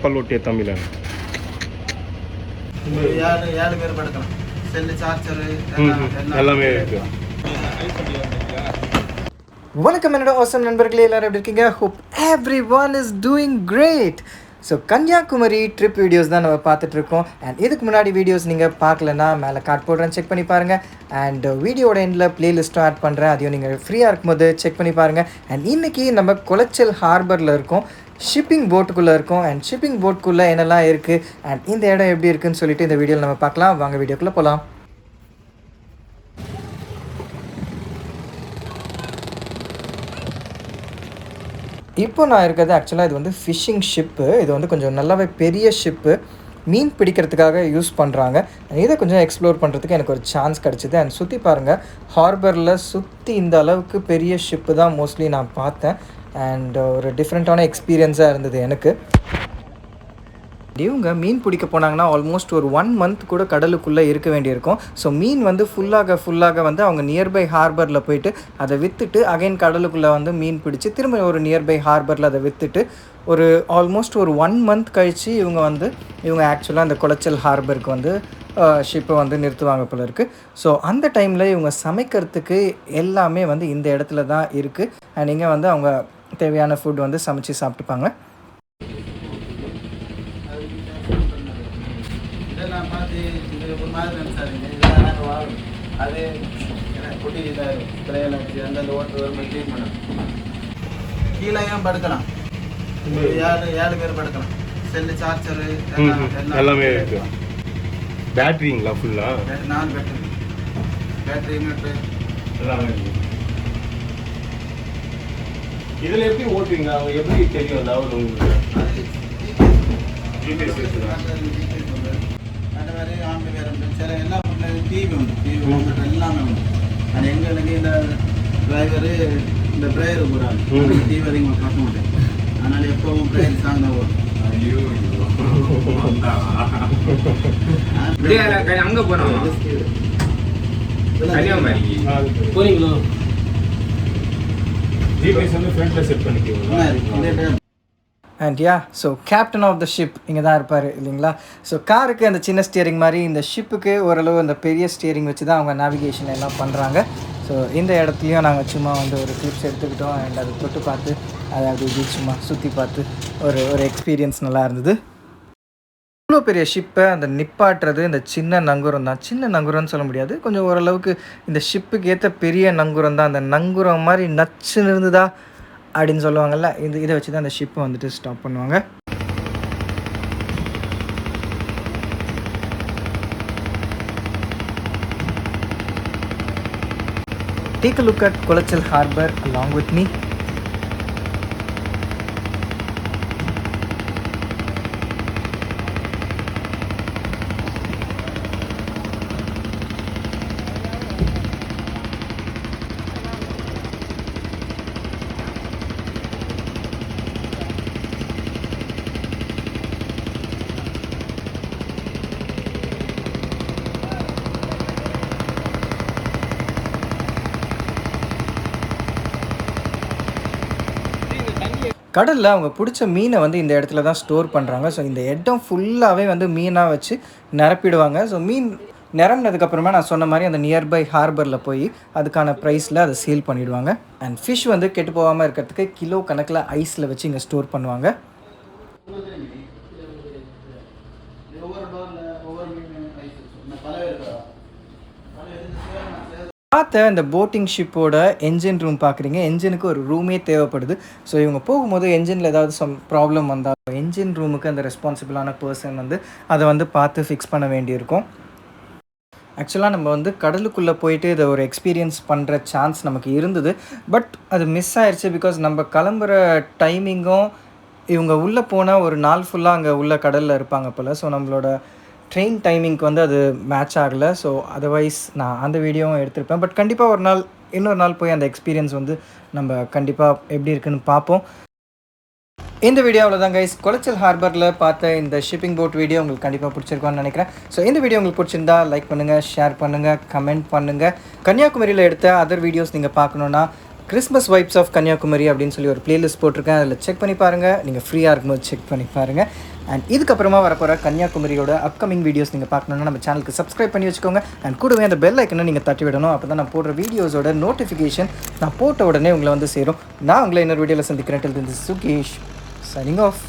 கப்பல் ஓட்டிய தமிழன். ஏழு பேர் படுக்கலாம். செல்லு சார்ஜரு எல்லாமே இருக்கு. வணக்கம் என்னோட awesome நண்பர்களே, எல்லாரும் எப்படி இருக்கீங்க? Hope everyone is doing great. So Kanyakumari trip videos தான் நம்ம பார்த்துட்ருக்கோம். அண்ட் இதுக்கு முன்னாடி வீடியோஸ் நீங்கள் பார்க்கலன்னா மேலே கார்ட் போடுறேன், செக் பண்ணி பாருங்கள். அண்ட் வீடியோட எண்டில் ப்ளேலிஸ்ட்டும் ஆட் பண்ணுறேன், அதையும் நீங்கள் ஃப்ரீயாக இருக்கும்போது செக் பண்ணி பாருங்கள். அண்ட் இன்றைக்கி நம்ம கொளச்சல் ஹார்பரில் இருக்கோம், ஷிப்பிங் போட்டுக்குள்ளே இருக்கோம். அண்ட் ஷிப்பிங் போட்டுக்குள்ளே என்னெல்லாம் இருக்குது அண்ட் இந்த இடம் எப்படி இருக்குதுன்னு சொல்லிட்டு இந்த வீடியோவில் நம்ம பார்க்கலாம். வாங்க வீடியோக்குள்ளே போகலாம். இப்போ நான் இருக்கிறது ஆக்சுவலாக இது வந்து ஃபிஷ்ஷிங் ஷிப்பு. இது வந்து கொஞ்சம் நல்லாவே பெரிய ஷிப்பு, மீன் பிடிக்கிறதுக்காக யூஸ் பண்ணுறாங்க. இதை கொஞ்சம் எக்ஸ்ப்ளோர் பண்ணுறதுக்கு எனக்கு ஒரு சான்ஸ் கிடச்சிது. அண்ட் சுற்றி பாருங்கள், ஹார்பரில் சுற்றி இந்த அளவுக்கு பெரிய ஷிப்பு தான் மோஸ்ட்லி நான் பார்த்தேன். அண்ட் ஒரு டிஃப்ரெண்ட்டான எக்ஸ்பீரியன்ஸாக இருந்தது எனக்கு. இவங்க மீன் பிடிக்க போனாங்கன்னா ஆல்மோஸ்ட் ஒரு 1 மந்த் கூட கடலுக்குள்ளே இருக்க வேண்டியிருக்கும். ஸோ மீன் வந்து ஃபுல்லாக வந்து அவங்க நியர்பை ஹார்பரில் போயிட்டு அதை விற்றுட்டு அகைன் கடலுக்குள்ளே வந்து மீன் பிடிச்சி திரும்ப ஒரு நியர்பை ஹார்பரில் அதை விற்றுட்டு ஒரு ஆல்மோஸ்ட் ஒரு 1 மந்த் கழித்து இவங்க ஆக்சுவலாக அந்த கொளச்சல் ஹார்பருக்கு வந்து ஷிப்பை வந்து நிறுத்துவாங்க போல இருக்குது. ஸோ அந்த டைமில் இவங்க சமைக்கிறதுக்கு எல்லாமே வந்து இந்த இடத்துல தான் இருக்குது. அண்ட் இங்கே வந்து அவங்க தேவையான ஃபுட் வந்து சமைச்சு சாப்பிட்டுப்பாங்க. இதெல்லாம் பார்த்து இது ஒரு மாதிரி நினைச்சாருங்க. இதெல்லாம் நாங்கள் வாழும் அது குட்டி இதாக திரையில் அந்தந்த ஓட்டு வரும்போது க்ளீன் பண்ணணும். கீழேயும் படுக்கலாம், ஏழு பேர் படுக்கலாம். செல்லு சார்ஜரு எல்லாமே இருக்கு. பேட்டரிங்களா ஃபுல்லாக? 4 பேட்டரி இன்வெர்ட்ரு எல்லாமே இருக்கு. இதில் எப்படி ஓட்டுவீங்க? அவங்க எப்படி தெரியும்? அதாவது உங்களுக்கு அந்த மாதிரி ஆம்பியர் சில எல்லா டிவி உண்டு, டிவி கம்ப்யூட்டர் எல்லாமே உண்டு. அது எங்களுக்கு இந்த டிரைவரு இந்த ப்ரேயர் போகிறாங்க, டிவி அதிகமாக பார்க்க மாட்டேன். அதனால் எப்பவும் ப்ரேயர் சாங் தான் வரும். அங்கே போனோம், கன்னியாகுமரி போறீங்களோ? ஜிபிஎஸ் வந்து ஃப்ரண்ட்டில் செட் பண்ணிக்குவோம். And so captain of the ship இங்கே தான் இருப்பார் இல்லைங்களா? ஸோ காருக்கு அந்த சின்ன ஸ்டியரிங் மாதிரி இந்த ஷிப்புக்கு ஓரளவு அந்த பெரிய ஸ்டியரிங் வச்சு தான் அவங்க நேவிகேஷன் எல்லாம் பண்ணுறாங்க. ஸோ இந்த இடத்துலையும் நாங்கள் சும்மா வந்து ஒரு கிளிப்ஸ் எடுத்துக்கிட்டோம். அண்ட் அதை தொட்டு பார்த்து அதை அப்படி சும்மா சுற்றி பார்த்து ஒரு எக்ஸ்பீரியன்ஸ் நல்லா இருந்தது. இவ்வளோ பெரிய ஷிப்பை அந்த நிப்பாட்டுறது இந்த சின்ன நங்குரம் தான். சின்ன நங்குரம்னு சொல்ல முடியாது, கொஞ்சம் ஓரளவுக்கு இந்த ஷிப்புக்கு ஏற்ற பெரிய நங்குரம் தான். அந்த நங்குரம் மாதிரி நச்சுன்னு இருந்ததா அப்படின்னு சொல்லுவாங்கள்ல, இதை வச்சு தான் அந்த ஷிப்பை வந்துட்டு ஸ்டாப் பண்ணுவாங்க. Take a look at Kolachal Harbour along with me. கடலில் அவங்க பிடிச்ச மீனை வந்து இந்த இடத்துல தான் ஸ்டோர் பண்ணுறாங்க. ஸோ இந்த இடம் ஃபுல்லாகவே வந்து மீனாக வச்சு நிரப்பிடுவாங்க. ஸோ மீன் நிரம்பினதுக்கப்புறமா நான் சொன்ன மாதிரி அந்த நியர்பை ஹார்பரில் போய் அதுக்கான ப்ரைஸில் அதை சேல் பண்ணிவிடுவாங்க. அண்ட் ஃபிஷ் வந்து கெட்டு போகாமல் இருக்கிறதுக்கு கிலோ கணக்கில் ஐஸில் வச்சு இங்கே ஸ்டோர் பண்ணுவாங்க. பார்த்த இந்த போட்டிங் ஷிப்போட என்ஜின் ரூம் பார்க்குறீங்க. என்ஜினுக்கு ஒரு ரூமே தேவைப்படுது. ஸோ இவங்க போகும்போது என்ஜினில் ஏதாவது ப்ராப்ளம் வந்தால் என்ஜின் ரூமுக்கு அந்த ரெஸ்பான்சிபிளான பர்சன் வந்து அதை வந்து பார்த்து ஃபிக்ஸ் பண்ண வேண்டியிருக்கும். ஆக்சுவலாக நம்ம வந்து கடலுக்குள்ளே போயிட்டு இதை ஒரு எக்ஸ்பீரியன்ஸ் பண்ணுற சான்ஸ் நமக்கு இருந்தது. பட் அது மிஸ் ஆயிடுச்சு. பிகாஸ் நம்ம கிளம்புற டைமிங்கும் இவங்க உள்ளே போனால் ஒரு நாள் ஃபுல்லாக அங்கே உள்ள கடலில் இருப்பாங்க போல். ஸோ நம்மளோட ட்ரெயின் டைமிங்க்கு வந்து அது மேட்ச் ஆகலை. ஸோ அதர்வைஸ் நான் அந்த வீடியோவும் எடுத்திருப்பேன். பட் கண்டிப்பாக இன்னொரு நாள் போய் அந்த எக்ஸ்பீரியன்ஸ் வந்து நம்ம கண்டிப்பாக எப்படி இருக்குன்னு பார்ப்போம். இந்த வீடியோவில் தான் கைஸ் கொளச்சல் ஹார்பரில் பார்த்த இந்த ஷிப்பிங் போட் வீடியோ உங்களுக்கு கண்டிப்பாக பிடிச்சிருக்கோன்னு நினைக்கிறேன். ஸோ இந்த வீடியோ உங்களுக்கு பிடிச்சிருந்தா லைக் பண்ணுங்கள், ஷேர் பண்ணுங்கள், கமெண்ட் பண்ணுங்கள். கன்னியாகுமரியில் எடுத்த அதர் வீடியோஸ் நீங்கள் பார்க்கணுன்னா கிறிஸ்மஸ் வைப்ஸ் ஆஃப் கன்னியாகுமரி அப்படின்னு சொல்லி ஒரு பிளேலிஸ்ட் போட்டிருக்கேன். அதில் செக் பண்ணி பாருங்கள். நீங்கள் ஃப்ரீயாக இருக்கும்போது செக் பண்ணி பாருங்கள். அண்ட் இதுக்கப்புறமா வரப்போகிற கன்னியாகுமரியோட அப்கமிங் வீடியோஸ் நீங்கள் பார்க்கணுன்னா நம்ம சேனலுக்கு சப்ஸ்கிரைப் பண்ணி வச்சுக்கோங்க. அண்ட் கூடவே அந்த பெல் ஐக்கனை நீங்கள் தட்டி விடணும். அப்போ தான் நான் போடுற வீடியோஸோட நோட்டிஃபிகேஷன் நான் போட்ட உடனே உங்களை வந்து சேரும். நான் உங்களை இன்னொரு வீடியோவில் சந்திக்கிறேன். Till then, this is Sukesh signing off.